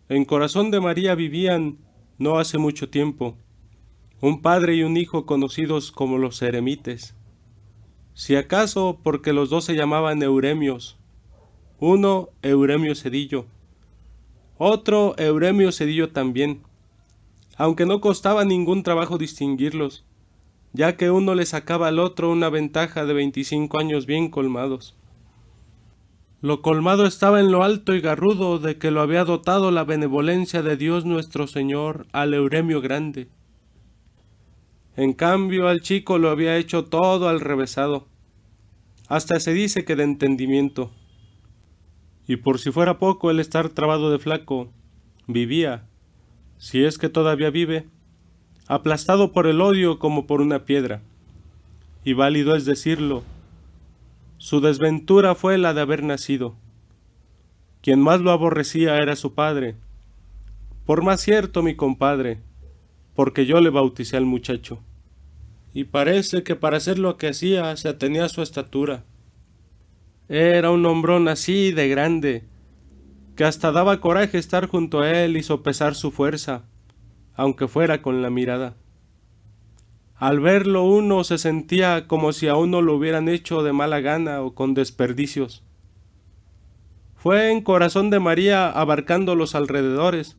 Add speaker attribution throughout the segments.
Speaker 1: En Corazón de María vivían, no hace mucho tiempo, un padre y un hijo conocidos como los eremites, si acaso porque los dos se llamaban Euremios, uno Euremio Cedillo, otro Euremio Cedillo también, aunque no costaba ningún trabajo distinguirlos, ya que uno le sacaba al otro una ventaja de 25 años bien colmados. Lo colmado estaba en lo alto y garrudo de que lo había dotado la benevolencia de Dios nuestro Señor al Euremio grande. En cambio al chico lo había hecho todo al revésado, hasta se dice que de entendimiento. Y por si fuera poco el estar trabado de flaco, vivía, si es que todavía vive, aplastado por el odio como por una piedra. Y válido es decirlo, su desventura fue la de haber nacido. Quien más lo aborrecía era su padre, por más cierto mi compadre, porque yo le bauticé al muchacho. Y parece que para hacer lo que hacía se atenía a su estatura. Era un hombrón así de grande, que hasta daba coraje estar junto a él y sopesar su fuerza, aunque fuera con la mirada. Al verlo uno se sentía como si a uno lo hubieran hecho de mala gana o con desperdicios. Fue en Corazón de María, abarcando los alrededores,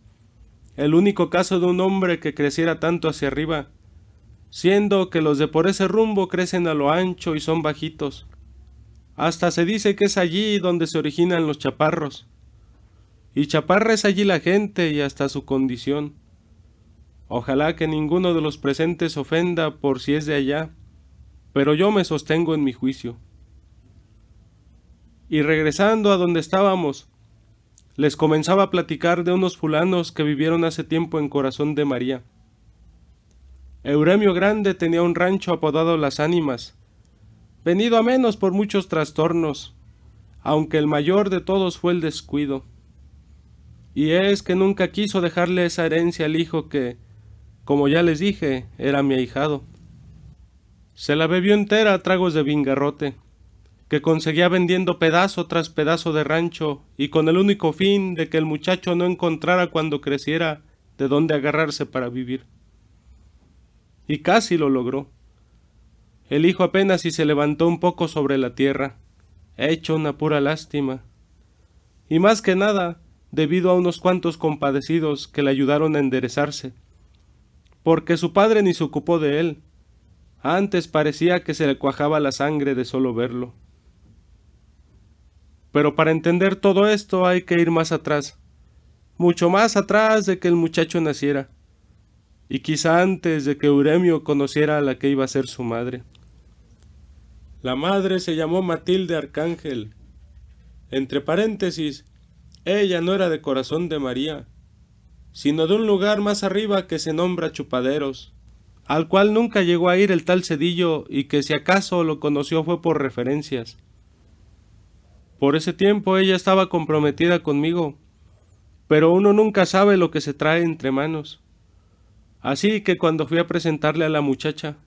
Speaker 1: el único caso de un hombre que creciera tanto hacia arriba, siendo que los de por ese rumbo crecen a lo ancho y son bajitos. Hasta se dice que es allí donde se originan los chaparros. Y chaparra es allí la gente y hasta su condición. Ojalá que ninguno de los presentes ofenda por si es de allá, pero yo me sostengo en mi juicio. Y regresando a donde estábamos, les comenzaba a platicar de unos fulanos que vivieron hace tiempo en Corazón de María. Euremio Grande tenía un rancho apodado Las Ánimas, venido a menos por muchos trastornos, aunque el mayor de todos fue el descuido. Y es que nunca quiso dejarle esa herencia al hijo que, como ya les dije, era mi ahijado. Se la bebió entera a tragos de vingarrote, que conseguía vendiendo pedazo tras pedazo de rancho y con el único fin de que el muchacho no encontrara cuando creciera de dónde agarrarse para vivir. Y casi lo logró. El hijo apenas si se levantó un poco sobre la tierra, hecho una pura lástima. Y más que nada, debido a unos cuantos compadecidos que le ayudaron a enderezarse, porque su padre ni se ocupó de él. Antes parecía que se le cuajaba la sangre de solo verlo. Pero para entender todo esto hay que ir más atrás, mucho más atrás de que el muchacho naciera, y quizá antes de que Euremio conociera a la que iba a ser su madre. La madre se llamó Matilde Arcángel. Entre paréntesis, ella no era de Corazón de María, sino de un lugar más arriba que se nombra Chupaderos, al cual nunca llegó a ir el tal Cedillo y que si acaso lo conoció fue por referencias. Por ese tiempo ella estaba comprometida conmigo, pero uno nunca sabe lo que se trae entre manos. Así que cuando fui a presentarle a la muchacha,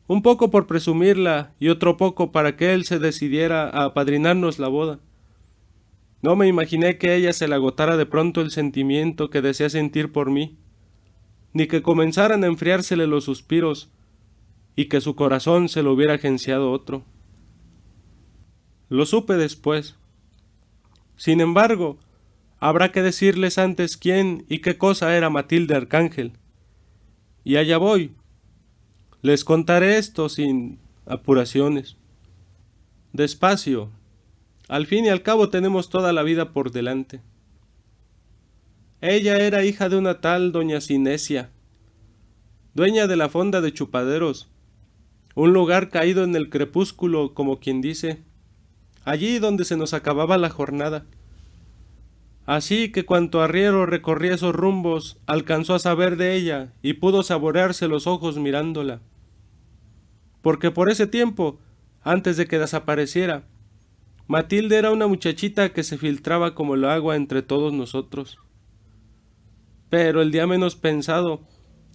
Speaker 1: un poco por presumirla y otro poco para que él se decidiera a apadrinarnos la boda, no me imaginé que ella se le agotara de pronto el sentimiento que desea sentir por mí, ni que comenzaran a enfriársele los suspiros y que su corazón se lo hubiera agenciado otro. Lo supe después. Sin embargo, habrá que decirles antes quién y qué cosa era Matilde Arcángel. Y allá voy. Les contaré esto sin apuraciones. Despacio. Al fin y al cabo tenemos toda la vida por delante. Ella era hija de una tal doña Cinesia, dueña de la fonda de Chupaderos, un lugar caído en el crepúsculo, como quien dice, allí donde se nos acababa la jornada. Así que cuanto arriero recorría esos rumbos, alcanzó a saber de ella y pudo saborearse los ojos mirándola. Porque por ese tiempo, antes de que desapareciera, Matilde era una muchachita que se filtraba como el agua entre todos nosotros. Pero el día menos pensado,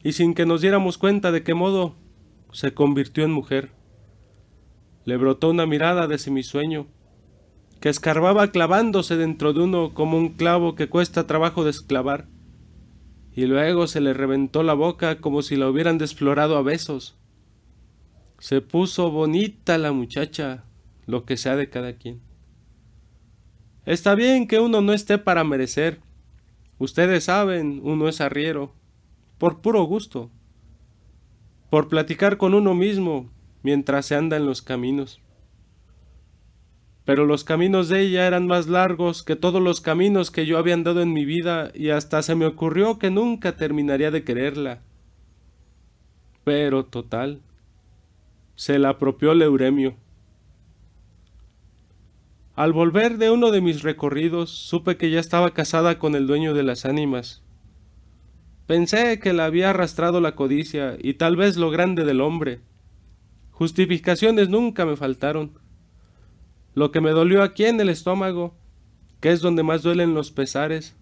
Speaker 1: y sin que nos diéramos cuenta de qué modo, se convirtió en mujer. Le brotó una mirada de semisueño, que escarbaba clavándose dentro de uno como un clavo que cuesta trabajo desclavar, y luego se le reventó la boca como si la hubieran desflorado a besos. Se puso bonita la muchacha, lo que sea de cada quien. Está bien que uno no esté para merecer. Ustedes saben, uno es arriero, por puro gusto, por platicar con uno mismo mientras se anda en los caminos. Pero los caminos de ella eran más largos que todos los caminos que yo había andado en mi vida y hasta se me ocurrió que nunca terminaría de quererla. Pero total, se la apropió el Euremio. Al volver de uno de mis recorridos, supe que ya estaba casada con el dueño de las ánimas. Pensé que la había arrastrado la codicia y tal vez lo grande del hombre. Justificaciones nunca me faltaron. Lo que me dolió aquí en el estómago, que es donde más duelen los pesares,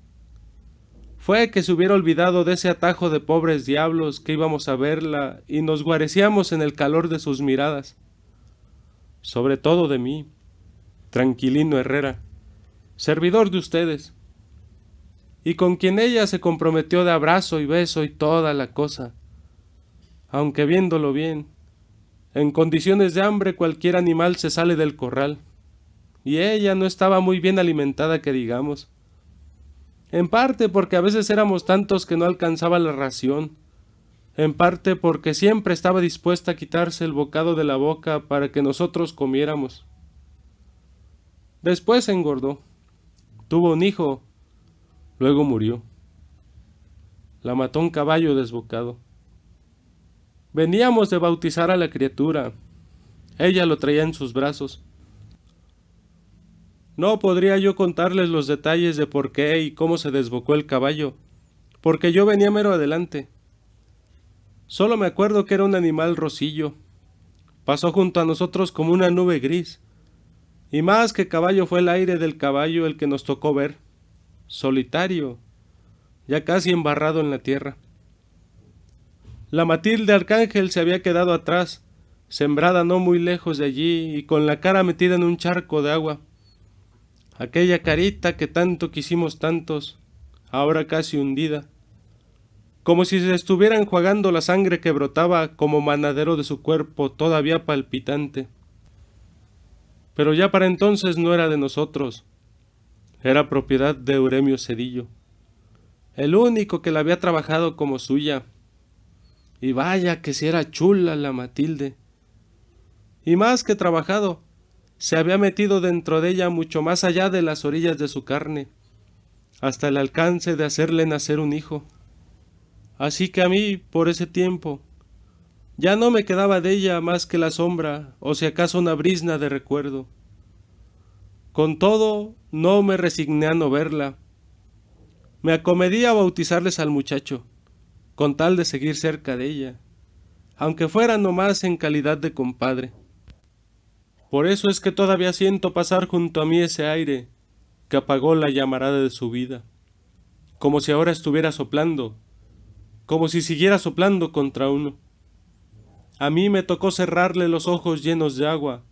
Speaker 1: fue que se hubiera olvidado de ese atajo de pobres diablos que íbamos a verla y nos guarecíamos en el calor de sus miradas. Sobre todo de mí, Tranquilino Herrera, servidor de ustedes, y con quien ella se comprometió de abrazo y beso y toda la cosa. Aunque viéndolo bien, en condiciones de hambre cualquier animal se sale del corral, y ella no estaba muy bien alimentada que digamos. En parte porque a veces éramos tantos que no alcanzaba la ración, en parte porque siempre estaba dispuesta a quitarse el bocado de la boca para que nosotros comiéramos. Después engordó, tuvo un hijo, luego murió. La mató un caballo desbocado. Veníamos de bautizar a la criatura. Ella lo traía en sus brazos. No podría yo contarles los detalles de por qué y cómo se desbocó el caballo, porque yo venía mero adelante. Solo me acuerdo que era un animal rosillo. Pasó junto a nosotros como una nube gris, y más que caballo fue el aire del caballo el que nos tocó ver, solitario, ya casi embarrado en la tierra. La Matilde Arcángel se había quedado atrás, sembrada no muy lejos de allí y con la cara metida en un charco de agua. Aquella carita que tanto quisimos tantos, ahora casi hundida, como si se estuviera enjuagando la sangre que brotaba como manadero de su cuerpo todavía palpitante. Pero ya para entonces no era de nosotros, era propiedad de Euremio Cedillo, el único que la había trabajado como suya. Y vaya que si era chula la Matilde. Y más que trabajado, se había metido dentro de ella mucho más allá de las orillas de su carne, hasta el alcance de hacerle nacer un hijo. Así que a mí, por ese tiempo, ya no me quedaba de ella más que la sombra, o si acaso una brizna de recuerdo. Con todo, no me resigné a no verla. Me acomedí a bautizarles al muchacho, con tal de seguir cerca de ella, aunque fuera nomás en calidad de compadre. Por eso es que todavía siento pasar junto a mí ese aire que apagó la llamarada de su vida, como si ahora estuviera soplando, como si siguiera soplando contra uno. A mí me tocó cerrarle los ojos llenos de agua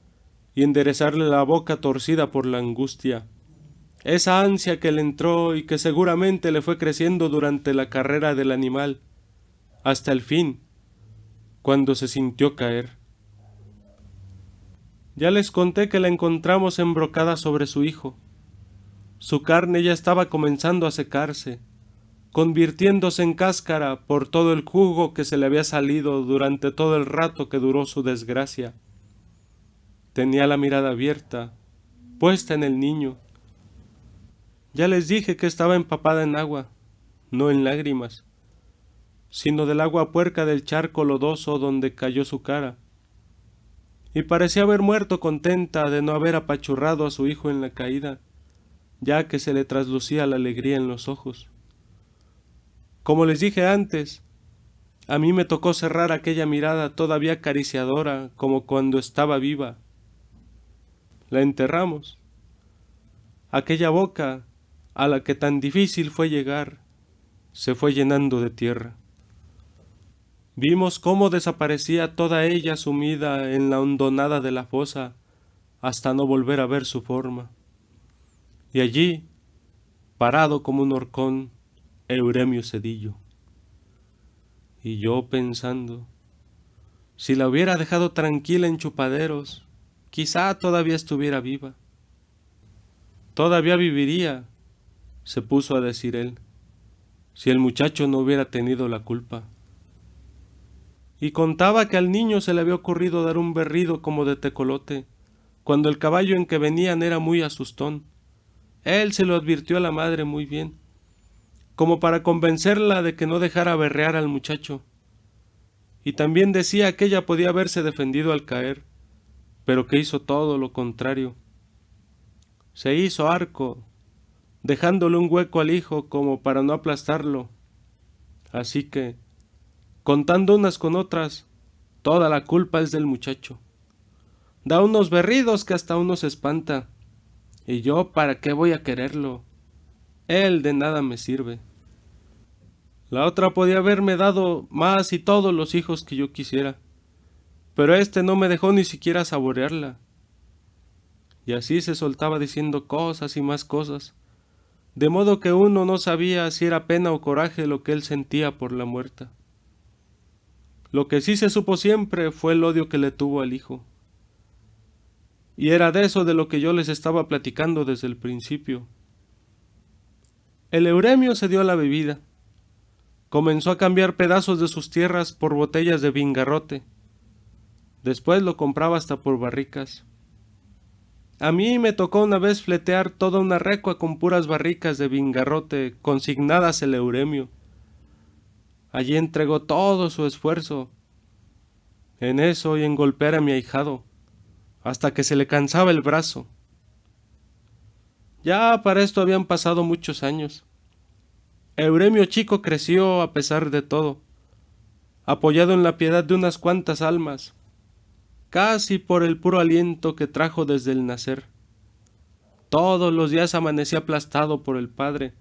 Speaker 1: y enderezarle la boca torcida por la angustia, esa ansia que le entró y que seguramente le fue creciendo durante la carrera del animal, hasta el fin, cuando se sintió caer. Ya les conté que la encontramos embrocada sobre su hijo. Su carne ya estaba comenzando a secarse, convirtiéndose en cáscara por todo el jugo que se le había salido durante todo el rato que duró su desgracia. Tenía la mirada abierta, puesta en el niño. Ya les dije que estaba empapada en agua, no en lágrimas, sino del agua puerca del charco lodoso donde cayó su cara, y parecía haber muerto contenta de no haber apachurrado a su hijo en la caída, ya que se le traslucía la alegría en los ojos. Como les dije antes, a mí me tocó cerrar aquella mirada todavía acariciadora como cuando estaba viva. La enterramos. Aquella boca, a la que tan difícil fue llegar, se fue llenando de tierra. Vimos cómo desaparecía toda ella sumida en la hondonada de la fosa, hasta no volver a ver su forma. Y allí, parado como un horcón, Euremio Cedillo. Y yo pensando, si la hubiera dejado tranquila en Chupaderos, quizá todavía estuviera viva. Todavía viviría, se puso a decir él, si el muchacho no hubiera tenido la culpa. Y contaba que al niño se le había ocurrido dar un berrido como de tecolote, cuando el caballo en que venían era muy asustón. Él se lo advirtió a la madre muy bien, como para convencerla de que no dejara berrear al muchacho. Y también decía que ella podía haberse defendido al caer, pero que hizo todo lo contrario. Se hizo arco, dejándole un hueco al hijo como para no aplastarlo. Así que, contando unas con otras, toda la culpa es del muchacho. Da unos berridos que hasta uno se espanta. ¿Y yo para qué voy a quererlo? Él de nada me sirve. La otra podía haberme dado más y todos los hijos que yo quisiera, pero este no me dejó ni siquiera saborearla. Y así se soltaba diciendo cosas y más cosas, de modo que uno no sabía si era pena o coraje lo que él sentía por la muerta. Lo que sí se supo siempre fue el odio que le tuvo al hijo. Y era de eso de lo que yo les estaba platicando desde el principio. El Euremio se dio a la bebida. Comenzó a cambiar pedazos de sus tierras por botellas de vingarrote. Después lo compraba hasta por barricas. A mí me tocó una vez fletear toda una recua con puras barricas de vingarrote consignadas el Euremio. Allí entregó todo su esfuerzo en eso y en golpear a mi ahijado, hasta que se le cansaba el brazo. Ya para esto habían pasado muchos años. Euremio chico creció a pesar de todo, apoyado en la piedad de unas cuantas almas, casi por el puro aliento que trajo desde el nacer. Todos los días amanecía aplastado por el padre,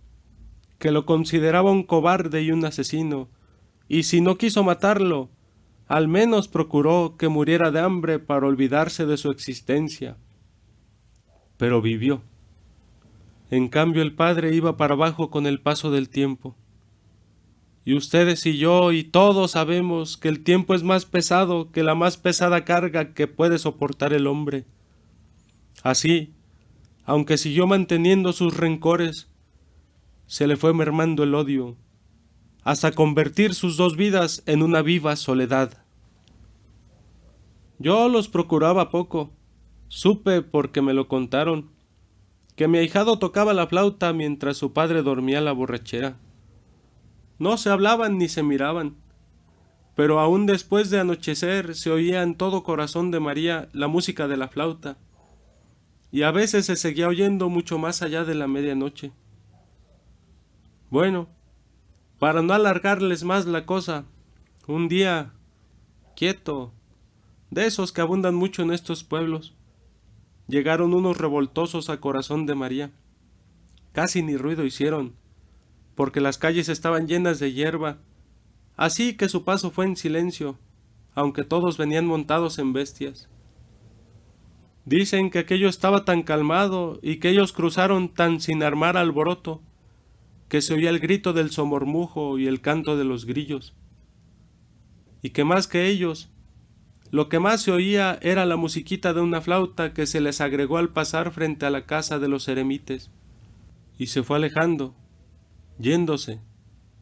Speaker 1: que lo consideraba un cobarde y un asesino, y si no quiso matarlo, al menos procuró que muriera de hambre para olvidarse de su existencia. Pero vivió. En cambio el padre iba para abajo con el paso del tiempo. Y ustedes y yo y todos sabemos que el tiempo es más pesado que la más pesada carga que puede soportar el hombre. Así, aunque siguió manteniendo sus rencores, se le fue mermando el odio, hasta convertir sus dos vidas en una viva soledad. Yo los procuraba poco, supe porque me lo contaron, que mi ahijado tocaba la flauta mientras su padre dormía la borrachera. No se hablaban ni se miraban, pero aún después de anochecer se oía en todo corazón de María la música de la flauta, y a veces se seguía oyendo mucho más allá de la medianoche. Bueno, para no alargarles más la cosa, un día, quieto, de esos que abundan mucho en estos pueblos, llegaron unos revoltosos a corazón de María. Casi ni ruido hicieron, porque las calles estaban llenas de hierba, así que su paso fue en silencio, aunque todos venían montados en bestias. Dicen que aquello estaba tan calmado y que ellos cruzaron tan sin armar alboroto, que se oía el grito del somormujo y el canto de los grillos, y que más que ellos, lo que más se oía era la musiquita de una flauta que se les agregó al pasar frente a la casa de los eremites, y se fue alejando, yéndose,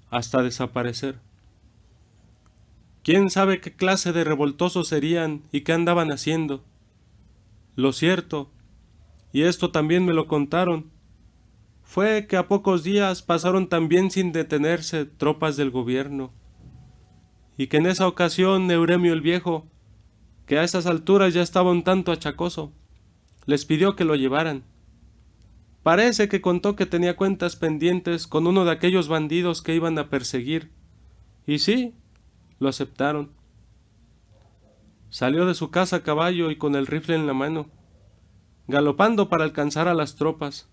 Speaker 1: hasta desaparecer. ¿Quién sabe qué clase de revoltosos serían y qué andaban haciendo? Lo cierto, y esto también me lo contaron, fue que a pocos días pasaron también sin detenerse tropas del gobierno, y que en esa ocasión Euremio el Viejo, que a esas alturas ya estaba un tanto achacoso, les pidió que lo llevaran. Parece que contó que tenía cuentas pendientes con uno de aquellos bandidos que iban a perseguir, y sí, lo aceptaron. Salió de su casa a caballo y con el rifle en la mano, galopando para alcanzar a las tropas.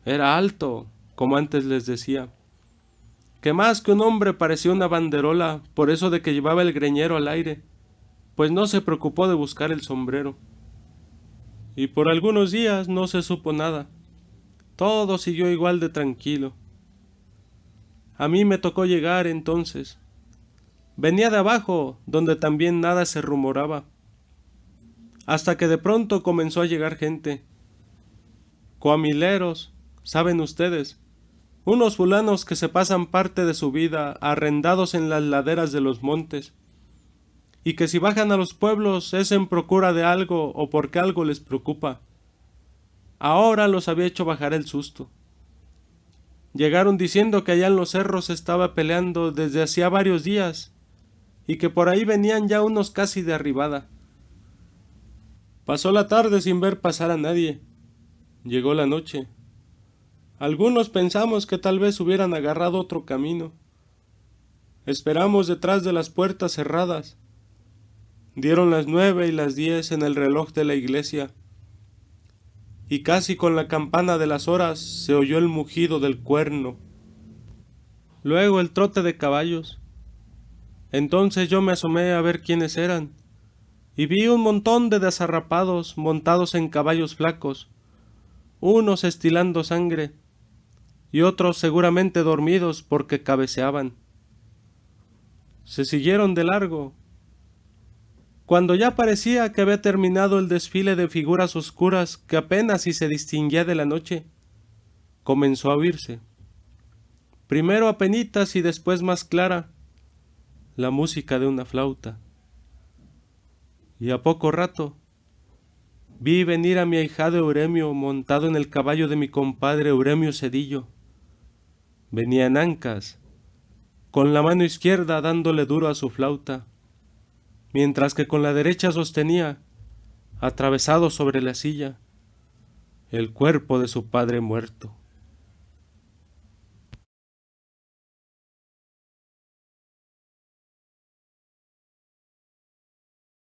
Speaker 1: Era alto, como antes les decía, que más que un hombre parecía una banderola por eso de que llevaba el greñero al aire, pues no se preocupó de buscar el sombrero. Y por algunos días no se supo nada. todo siguió igual de tranquilo. A mí me tocó llegar entonces. Venía de abajo, donde también nada se rumoraba, hasta que de pronto comenzó a llegar gente. Coamileros, saben ustedes, unos fulanos que se pasan parte de su vida arrendados en las laderas de los montes, y que si bajan a los pueblos es en procura de algo o porque algo les preocupa. Ahora los había hecho bajar el susto. Llegaron diciendo que allá en los cerros se estaba peleando desde hacía varios días, y que por ahí venían ya unos casi de arribada. Pasó la tarde sin ver pasar a nadie. Llegó la noche. Algunos pensamos que tal vez hubieran agarrado otro camino. Esperamos detrás de las puertas cerradas. Dieron las 9 y las 10 en el reloj de la iglesia, y casi con la campana de las horas se oyó el mugido del cuerno. Luego el trote de caballos. Entonces yo me asomé a ver quiénes eran, y vi un montón de desarrapados montados en caballos flacos, unos estilando sangre, y otros seguramente dormidos porque cabeceaban. Se siguieron de largo. Cuando ya parecía que había terminado el desfile de figuras oscuras que apenas si se distinguía de la noche, comenzó a oírse, primero apenitas y después más clara, la música de una flauta. Y a poco rato vi venir a mi ahijado Euremio montado en el caballo de mi compadre Euremio Cedillo. Venía en ancas, con la mano izquierda dándole duro a su flauta, mientras que con la derecha sostenía, atravesado sobre la silla, el cuerpo de su padre muerto.